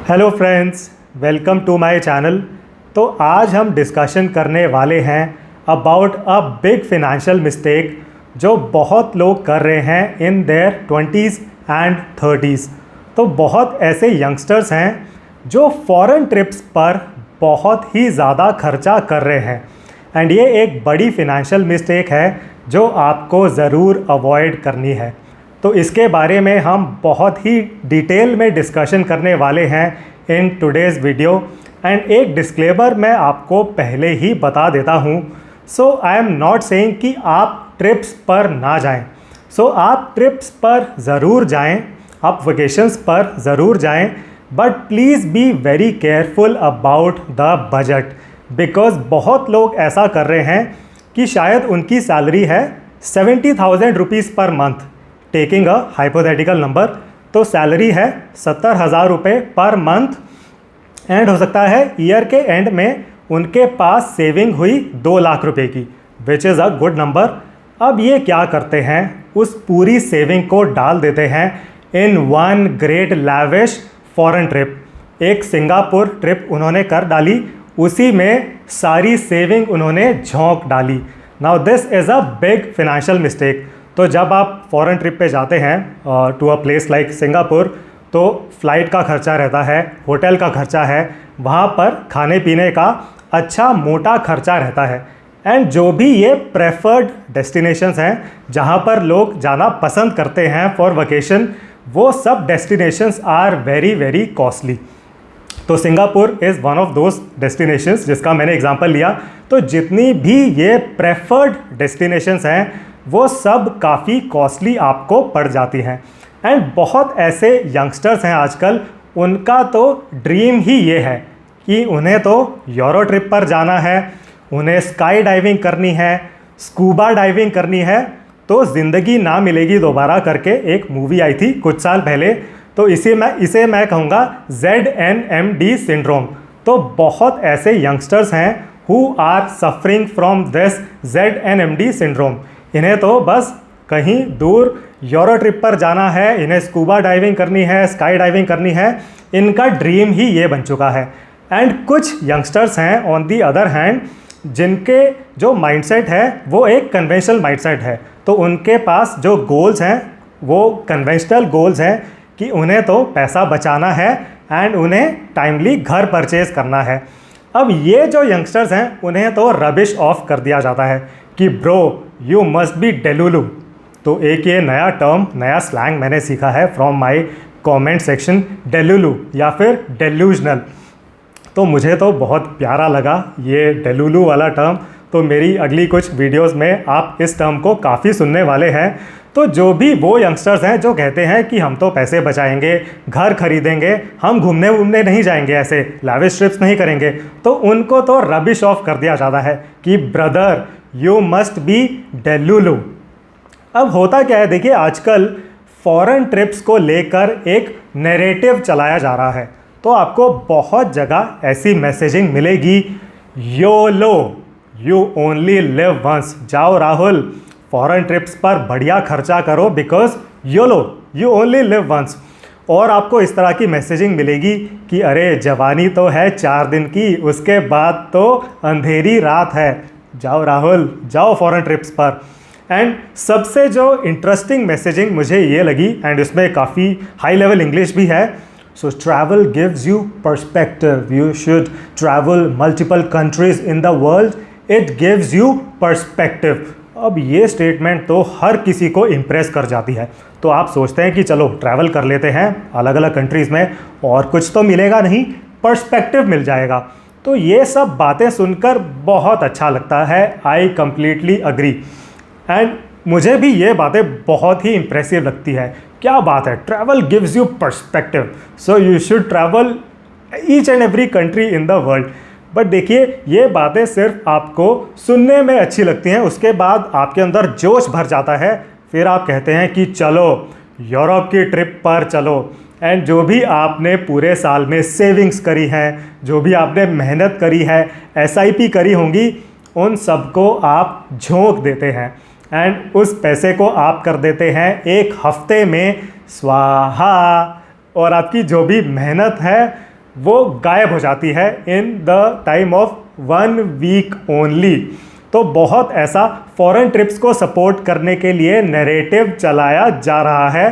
Hello friends, welcome to my channel. तो आज हम डिस्कशन करने वाले हैं about a big financial mistake जो बहुत लोग कर रहे हैं in their 20s and 30s। तो बहुत ऐसे यंगस्टर्स हैं जो फॉरेन ट्रिप्स पर बहुत ही ज़्यादा खर्चा कर रहे हैं एंड ये एक बड़ी फिनेंशियल मिस्टेक है जो आपको ज़रूर अवॉइड करनी है। तो इसके बारे में हम बहुत ही डिटेल में डिस्कशन करने वाले हैं इन टुडेज़ वीडियो। एंड एक डिस्क्लेमर मैं आपको पहले ही बता देता हूँ। सो आई एम नॉट सेइंग कि आप ट्रिप्स पर ना जाएं। सो आप ट्रिप्स पर ज़रूर जाएं, आप वेकेशंस पर ज़रूर जाएं, but please be very careful about the budget. Because बहुत लोग ऐसा कर रहे हैं कि शायद उनकी सैलरी है 70,000 rupees per month, taking a hypothetical number. तो सैलरी है 70,000 रुपये पर मंथ एंड हो सकता है ईयर के एंड में उनके पास सेविंग हुई 2 लाख रुपए की, which is a good number. अब ये क्या करते हैं, उस पूरी सेविंग को डाल देते हैं in one great lavish foreign trip. एक सिंगापुर ट्रिप उन्होंने कर डाली, उसी में सारी सेविंग उन्होंने झोंक डाली। Now this is a big financial mistake. तो जब आप फॉरेन ट्रिप पे जाते हैं to a place like Singapore, तो फ़्लाइट का खर्चा रहता है, होटल का खर्चा है, वहाँ पर खाने पीने का अच्छा मोटा खर्चा रहता है। एंड जो भी ये प्रेफर्ड डेस्टिनेशंस हैं जहाँ पर लोग जाना पसंद करते हैं फॉर वकेशन, वो सब destinations are very very costly. तो Singapore is one of those destinations जिसका मैंने एग्जांपल लिया। तो जितनी भी ये प्रेफर्ड डेस्टिनेशंस हैं वो सब काफ़ी कॉस्टली आपको पड़ जाती हैं। एंड बहुत ऐसे यंगस्टर्स हैं आजकल, उनका तो ड्रीम ही ये है कि उन्हें तो यूरो ट्रिप पर जाना है, उन्हें स्काई डाइविंग करनी है, स्कूबा डाइविंग करनी है। तो ज़िंदगी ना मिलेगी दोबारा करके एक मूवी आई थी कुछ साल पहले। तो इसे मैं कहूँगा ZNMD सिंड्रोम। तो बहुत ऐसे यंगस्टर्स हैं who are suffering from this ZNMD syndrome. इन्हें तो बस कहीं दूर यूरो ट्रिप पर जाना है, इन्हें स्कूबा डाइविंग करनी है, स्काई डाइविंग करनी है, इनका ड्रीम ही ये बन चुका है। एंड कुछ यंगस्टर्स हैं ऑन दी अदर हैंड जिनके जो माइंडसेट है वो एक कन्वेंशनल माइंडसेट है। तो उनके पास जो गोल्स हैं वो कन्वेंशनल गोल्स हैं कि उन्हें तो पैसा बचाना है एंड उन्हें टाइमली घर परचेज करना है। अब ये जो यंगस्टर्स हैं उन्हें तो रबिश ऑफ कर दिया जाता है कि ब्रो यू मस्ट बी डेलुलू। तो एक ये नया टर्म, नया स्लैंग मैंने सीखा है फ्रॉम माय कमेंट सेक्शन, डेलुलू या फिर डेल्यूजनल। तो मुझे तो बहुत प्यारा लगा ये डेलुलू वाला टर्म। तो मेरी अगली कुछ वीडियोस में आप इस टर्म को काफ़ी सुनने वाले हैं। तो जो भी वो यंगस्टर्स हैं जो कहते हैं कि हम तो पैसे बचाएंगे, घर खरीदेंगे, हम घूमने वूमने नहीं जाएंगे, ऐसे लैविश ट्रिप्स नहीं करेंगे, तो उनको तो रबिश ऑफ कर दिया जाता है कि ब्रदर यू मस्ट बी डेलुलू। अब होता क्या है, देखिए आजकल फॉरेन ट्रिप्स को लेकर एक नैरेटिव चलाया जा रहा है। तो आपको बहुत जगह ऐसी मैसेजिंग मिलेगी, YOLO you only live once. जाओ राहुल, फॉरेन ट्रिप्स पर बढ़िया खर्चा करो because YOLO you only live once. और आपको इस तरह की मैसेजिंग मिलेगी कि अरे जवानी तो है 4 दिन की, उसके बाद तो अंधेरी रात है। जाओ राहुल, जाओ फॉरेन ट्रिप्स पर। एंड सबसे जो इंटरेस्टिंग मैसेजिंग मुझे ये लगी, एंड इसमें काफ़ी हाई लेवल इंग्लिश भी है। So travel gives you perspective, you should travel multiple countries in the world, it gives you perspective. अब ये स्टेटमेंट तो हर किसी को इम्प्रेस कर जाती है। तो आप सोचते हैं कि चलो ट्रैवल कर लेते हैं अलग अलग कंट्रीज़ में, और कुछ तो मिलेगा नहीं, पर्सपेक्टिव मिल जाएगा। तो ये सब बातें सुनकर बहुत अच्छा लगता है, आई कम्प्लीटली अग्री। एंड मुझे भी ये बातें बहुत ही इम्प्रेसिव लगती है। क्या बात है, travel gives you perspective, so you should travel each and every country in the world. But देखिए ये बातें सिर्फ आपको सुनने में अच्छी लगती हैं, उसके बाद आपके अंदर जोश भर जाता है, फिर आप कहते हैं कि चलो यूरोप की ट्रिप पर चलो। एंड जो भी आपने पूरे साल में सेविंग्स करी हैं, जो भी आपने मेहनत करी है, SIP करी होंगी, उन सबको आप झोंक देते हैं एंड उस पैसे को आप कर देते हैं एक हफ्ते में स्वाहा। और आपकी जो भी मेहनत है वो गायब हो जाती है in the time of 1 week only. तो बहुत ऐसा फॉरेन ट्रिप्स को सपोर्ट करने के लिए नैरेटिव चलाया जा रहा है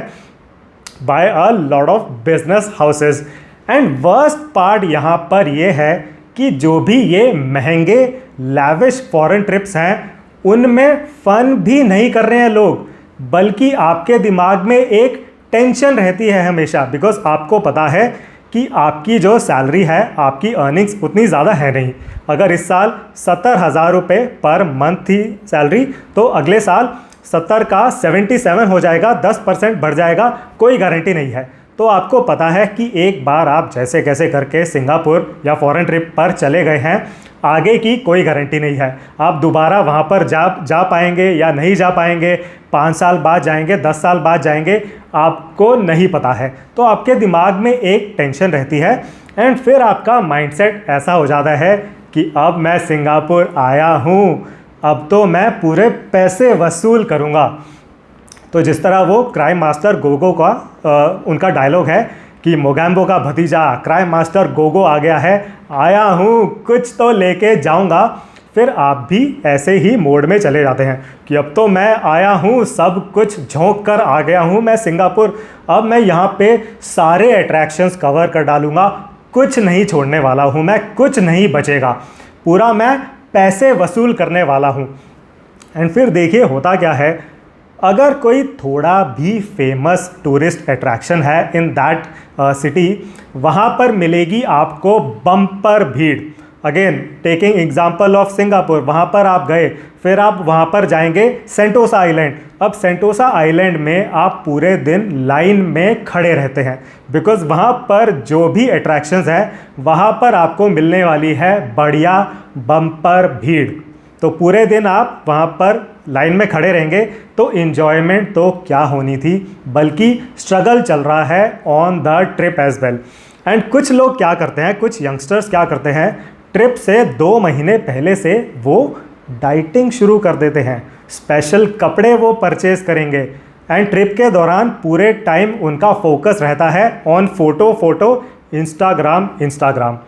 by a lot of business houses. And worst part यहाँ पर ये है कि जो भी ये महंगे लैविश फॉरेन ट्रिप्स हैं उनमें फ़न भी नहीं कर रहे हैं लोग, बल्कि आपके दिमाग में एक टेंशन रहती है हमेशा, बिकॉज आपको पता है कि आपकी जो सैलरी है, आपकी अर्निंग्स उतनी ज़्यादा है नहीं। अगर इस साल 70,000 रुपये पर मंथ थी सैलरी, तो अगले साल 70 का 77 हो जाएगा, 10% बढ़ जाएगा, कोई गारंटी नहीं है। तो आपको पता है कि एक बार आप जैसे कैसे करके सिंगापुर या फॉरेन ट्रिप पर चले गए हैं, आगे की कोई गारंटी नहीं है आप दोबारा वहाँ पर जा पाएंगे या नहीं जा पाएंगे, 5 साल बाद जाएंगे, 10 साल बाद जाएंगे, आपको नहीं पता है। तो आपके दिमाग में एक टेंशन रहती है एंड फिर आपका माइंडसेट ऐसा हो जाता है कि अब मैं सिंगापुर आया हूँ, अब तो मैं पूरे पैसे वसूल करूँगा। तो जिस तरह वो क्राइम मास्टर गोगो का उनका डायलॉग है कि मोगैम्बो का भतीजा क्राइम मास्टर गोगो आ गया है, आया हूँ कुछ तो लेके जाऊँगा। फिर आप भी ऐसे ही मोड में चले जाते हैं कि अब तो मैं आया हूँ, सब कुछ झोंक कर आ गया हूँ मैं सिंगापुर, अब मैं यहाँ पे सारे अट्रैक्शंस कवर कर डालूँगा, कुछ नहीं छोड़ने वाला हूँ मैं, कुछ नहीं बचेगा, पूरा मैं पैसे वसूल करने वाला हूँ। एंड फिर देखिए होता क्या है, अगर कोई थोड़ा भी फेमस टूरिस्ट अट्रैक्शन है इन दैट सिटी, वहाँ पर मिलेगी आपको बम्पर भीड़। Again taking example of Singapore, वहाँ पर आप गए, फिर आप वहाँ पर जाएंगे सेंटोसा आइलैंड। अब सेंटोसा आइलैंड में आप पूरे दिन लाइन में खड़े रहते हैं, बिकॉज़ वहाँ पर जो भी अट्रैक्शंस हैं वहाँ पर आपको मिलने वाली है बढ़िया बम्पर भीड़। तो पूरे दिन आप वहाँ पर लाइन में खड़े रहेंगे, तो इन्जॉयमेंट तो क्या होनी थी, बल्कि स्ट्रगल चल रहा है on the trip as well. And कुछ लोग क्या करते हैं, कुछ यंगस्टर्स क्या करते हैं, ट्रिप से 2 महीने पहले से वो डाइटिंग शुरू कर देते हैं, स्पेशल कपड़े वो परचेज करेंगे। एंड ट्रिप के दौरान पूरे टाइम उनका फोकस रहता है ऑन फोटो इंस्टाग्राम।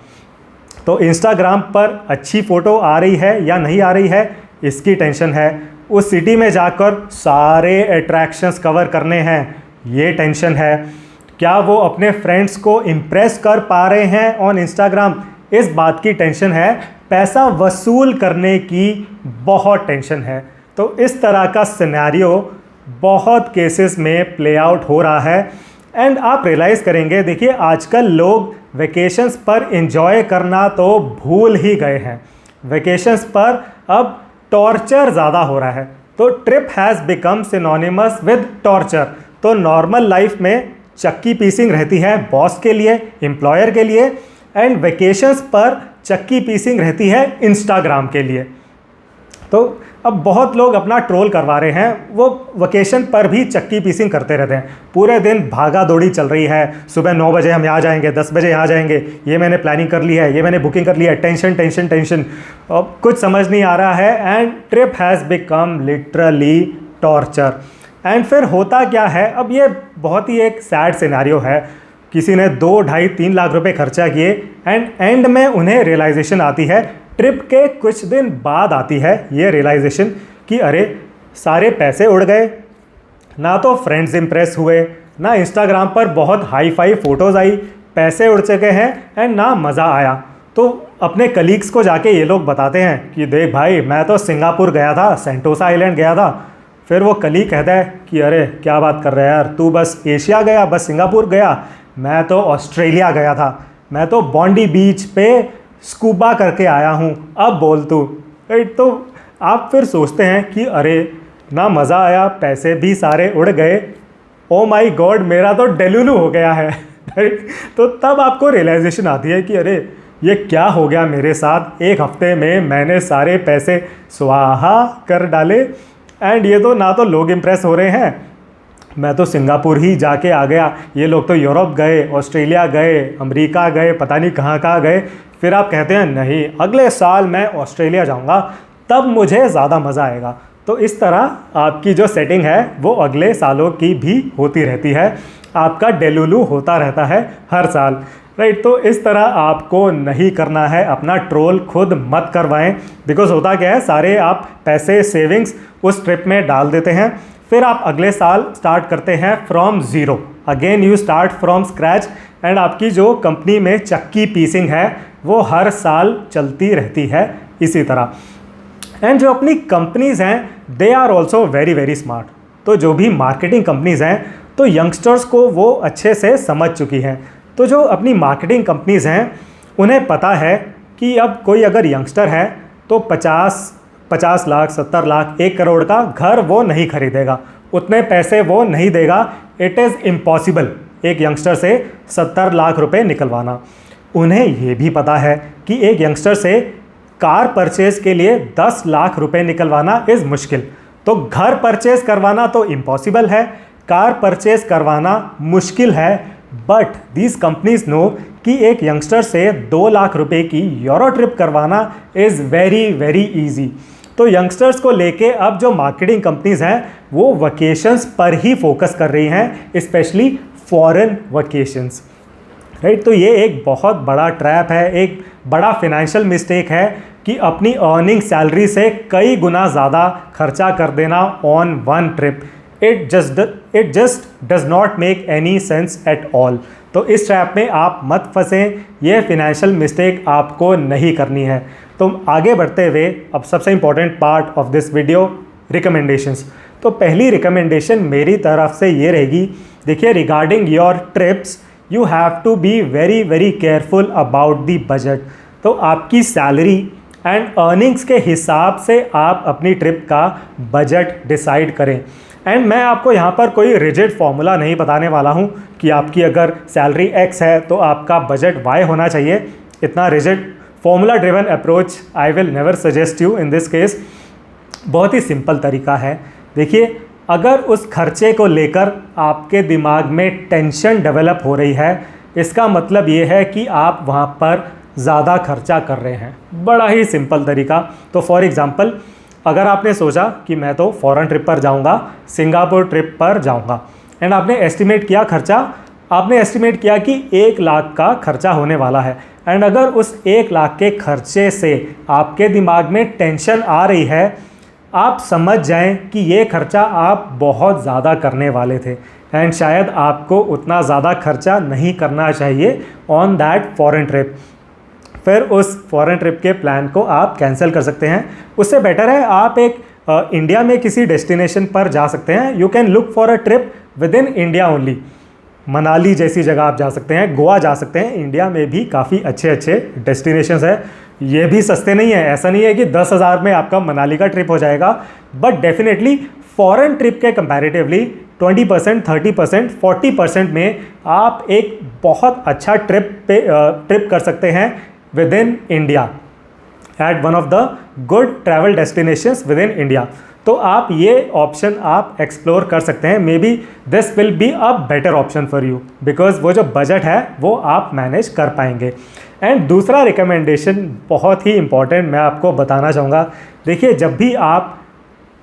तो इंस्टाग्राम पर अच्छी फ़ोटो आ रही है या नहीं आ रही है, इसकी टेंशन है। उस सिटी में जाकर सारे अट्रैक्शंस कवर करने हैं, ये टेंशन है। क्या वो अपने फ्रेंड्स को इम्प्रेस कर पा रहे हैं ऑन इंस्टाग्राम, इस बात की टेंशन है। पैसा वसूल करने की बहुत टेंशन है। तो इस तरह का सिनेरियो बहुत केसेस में प्ले आउट हो रहा है। एंड आप रियलाइज़ करेंगे, देखिए आजकल लोग वेकेशंस पर एंजॉय करना तो भूल ही गए हैं, वेकेशंस पर अब टॉर्चर ज़्यादा हो रहा है। तो trip has become synonymous with torture. तो नॉर्मल लाइफ में चक्की पीसिंग रहती है बॉस के लिए, एम्प्लॉयर के लिए, एंड वेकेशंस पर चक्की पीसिंग रहती है इंस्टाग्राम के लिए। तो अब बहुत लोग अपना ट्रोल करवा रहे हैं, वो वेकेशन पर भी चक्की पीसिंग करते रहते हैं, पूरे दिन भागा दौड़ी चल रही है, सुबह 9 बजे हम यहाँ जाएंगे, 10 बजे यहाँ जाएंगे, ये मैंने प्लानिंग कर ली है, ये मैंने बुकिंग कर ली है, टेंशन टेंशन टेंशन, अब कुछ समझ नहीं आ रहा है। And trip has become literally torture. And फिर होता क्या है, अब ये बहुत ही एक सैड सिनेरियो है, किसी ने 2, 2.5, 3 लाख रुपए खर्चा किए एंड एंड में उन्हें रियलाइजेशन आती है, ट्रिप के कुछ दिन बाद आती है ये रियलाइजेशन कि अरे सारे पैसे उड़ गए, ना तो फ्रेंड्स इम्प्रेस हुए, ना इंस्टाग्राम पर बहुत हाई फाई फ़ोटोज़ आई, पैसे उड़ चुके हैं एंड ना मज़ा आया। तो अपने कलीग्स को जाके ये लोग बताते हैं कि देख भाई, मैं तो सिंगापुर गया था, सेंटोसा आइलैंड गया था। फिर वो कलीग कहता है कि अरे क्या बात कर रहा है यार, तू बस एशिया गया, बस सिंगापुर गया, मैं तो ऑस्ट्रेलिया गया था, मैं तो बॉन्डी बीच पे स्कूबा करके आया हूँ, अब बोल तू। राइट, तो आप फिर सोचते हैं कि अरे ना मज़ा आया, पैसे भी सारे उड़ गए, ओ माई गॉड मेरा तो डेलुलू हो गया है। राइट, तो तब आपको रियलाइजेशन आती है कि अरे ये क्या हो गया मेरे साथ, एक हफ्ते में मैंने सारे पैसे स्वाहा कर डाले एंड ये तो ना तो लोग इम्प्रेस हो रहे हैं, मैं तो सिंगापुर ही जाके आ गया, ये लोग तो यूरोप गए, ऑस्ट्रेलिया गए, अमेरिका गए, पता नहीं कहाँ कहाँ गए। फिर आप कहते हैं नहीं अगले साल मैं ऑस्ट्रेलिया जाऊँगा, तब मुझे ज़्यादा मज़ा आएगा। तो इस तरह आपकी जो सेटिंग है वो अगले सालों की भी होती रहती है, आपका डेलुलू होता रहता है हर साल। राइट। तो इस तरह आपको नहीं करना है, अपना ट्रोल खुद मत करवाएं। बिकॉज होता क्या है, सारे आप पैसे सेविंग्स उस ट्रिप में डाल देते हैं, फिर आप अगले साल स्टार्ट करते हैं from zero, again you start from scratch, and आपकी जो कंपनी में चक्की पीसिंग है वो हर साल चलती रहती है इसी तरह। एंड जो अपनी कंपनीज़ हैं they are also very very smart. तो जो भी मार्केटिंग कंपनीज़ हैं तो यंगस्टर्स को वो अच्छे से समझ चुकी हैं। तो जो अपनी मार्केटिंग कंपनीज़ हैं उन्हें पता है कि अब कोई अगर यंगस्टर है तो 50 लाख 70 लाख 1 करोड़ का घर वो नहीं खरीदेगा, उतने पैसे वो नहीं देगा। इट इज़ इम्पॉसिबल एक यंगस्टर से 70 लाख रुपए निकलवाना। उन्हें ये भी पता है कि एक यंगस्टर से कार परचेज़ के लिए 10 लाख रुपए निकलवाना इज़ मुश्किल। तो घर परचेज़ करवाना तो इम्पॉसिबल है, कार परचेज़ करवाना मुश्किल है। बट दीज कंपनीज नो कि एक यंगस्टर से 2 लाख रुपए की यूरो ट्रिप करवाना इज़ वेरी वेरी ईजी। तो यंगस्टर्स को लेके अब जो मार्केटिंग कंपनीज हैं वो वकेशंस पर ही फोकस कर रही हैं, स्पेशली फॉरेन वकेशंस, राइट। तो ये एक बहुत बड़ा ट्रैप है, एक बड़ा फिनेंशियल मिस्टेक है कि अपनी अर्निंग सैलरी से कई गुना ज़्यादा खर्चा कर देना on one trip. It just does not make any sense at all. तो इस ट्रैप में आप मत फंसें, ये फिनेंशियल मिस्टेक आपको नहीं करनी है। तो आगे बढ़ते हुए अब सबसे important part of this video, recommendations. तो पहली रिकमेंडेशन मेरी तरफ से ये रहेगी, देखिए regarding your trips you have to be very very careful about the budget. तो आपकी सैलरी एंड अर्निंग्स के हिसाब से आप अपनी ट्रिप का बजट डिसाइड करें। एंड मैं आपको यहाँ पर कोई रिजिड फॉर्मूला नहीं बताने वाला हूँ कि आपकी अगर सैलरी X है तो आपका बजट Y होना चाहिए। इतना rigid formula driven approach I will never suggest you in this case. बहुत ही सिंपल तरीका है। देखिए, अगर उस खर्चे को लेकर आपके दिमाग में टेंशन डेवलप हो रही है, इसका मतलब ये है कि आप वहाँ पर ज़्यादा खर्चा कर रहे हैं। बड़ा ही सिंपल तरीका। तो फॉर एग्ज़ाम्पल, अगर आपने सोचा कि मैं तो फॉरेन ट्रिप पर जाऊंगा, सिंगापुर ट्रिप पर जाऊंगा, एंड आपने एस्टिमेट किया खर्चा, आपने एस्टिमेट किया कि 1 लाख का खर्चा होने वाला है। एंड अगर उस 1 लाख के खर्चे से आपके दिमाग में टेंशन आ रही है, आप समझ जाएं कि ये खर्चा आप बहुत ज़्यादा करने वाले थे एंड शायद आपको उतना ज़्यादा खर्चा नहीं करना चाहिए ऑन दैट फॉरेन ट्रिप। फिर उस फॉरेन ट्रिप के प्लान को आप कैंसिल कर सकते हैं। उससे बेटर है आप एक इंडिया में किसी डेस्टिनेशन पर जा सकते हैं। You can look for a trip with in India only. Manali जैसी जगह आप जा सकते हैं, गोवा जा सकते हैं। इंडिया में भी काफ़ी अच्छे अच्छे डेस्टिनेशंस हैं, ये भी सस्ते नहीं है। ऐसा नहीं है कि 10,000 में आपका मनाली का ट्रिप हो जाएगा, बट डेफिनेटली फॉरेन ट्रिप के कंपैरेटिवली 20%, 30%, 40% में आप एक बहुत अच्छा ट्रिप कर सकते हैं with in India at one of the good travel destinations with in India. तो आप ये ऑप्शन आप एक्सप्लोर कर सकते हैं। May be this will be a better option for you, because वो जो बजट है वो आप मैनेज कर पाएंगे। एंड दूसरा रिकमेंडेशन बहुत ही इंपॉर्टेंट मैं आपको बताना चाहूँगा। देखिए, जब भी आप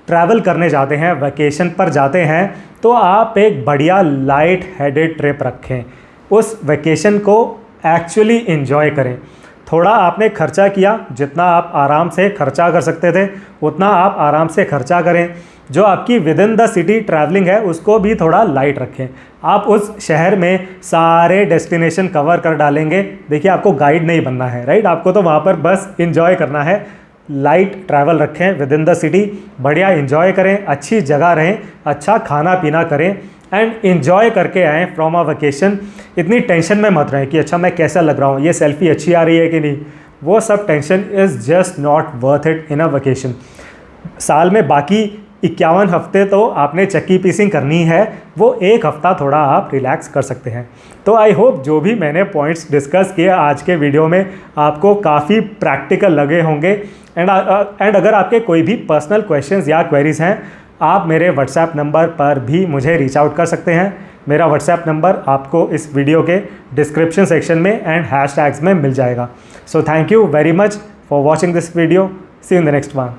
ट्रैवल करने जाते हैं, वैकेशन पर जाते हैं, तो आप एक बढ़िया लाइट हेडेड ट्रिप रखें। उस वैकेशन को एक्चुअली इन्जॉय करें। थोड़ा आपने खर्चा किया, जितना आप आराम से खर्चा कर सकते थे उतना आप आराम से खर्चा करें। जो आपकी with in the city travelling है उसको भी थोड़ा लाइट रखें। आप उस शहर में सारे डेस्टिनेशन कवर कर डालेंगे, देखिए आपको गाइड नहीं बनना है, राइट। आपको तो वहाँ पर बस इंजॉय करना है। लाइट ट्रैवल रखें विद इन द सिटी, बढ़िया इंजॉय करें, अच्छी जगह रहें, अच्छा खाना पीना करें एंड इन्जॉय करके आएँ फ्रॉम अ वकेशन। इतनी टेंशन में मत रहें कि अच्छा मैं कैसा लग रहा हूँ, ये सेल्फी अच्छी आ रही है कि नहीं। वो सब tension is just not worth it in a vacation. साल में बाकी 51 हफ्ते तो आपने चक्की पीसिंग करनी है, वो 1 हफ्ता थोड़ा आप रिलैक्स कर सकते हैं। तो आई होप जो भी मैंने पॉइंट्स डिस्कस किए आज के वीडियो में आपको काफ़ी प्रैक्टिकल लगे होंगे। एंड अगर आपके कोई भी पर्सनल क्वेश्चंस या क्वेरीज़ हैं, आप मेरे व्हाट्सएप नंबर पर भी मुझे रीच आउट कर सकते हैं। मेरा व्हाट्सएप नंबर आपको इस वीडियो के डिस्क्रिप्शन सेक्शन में एंड हैशटैग्स में मिल जाएगा। So thank you very much for watching this video. See you in the next one.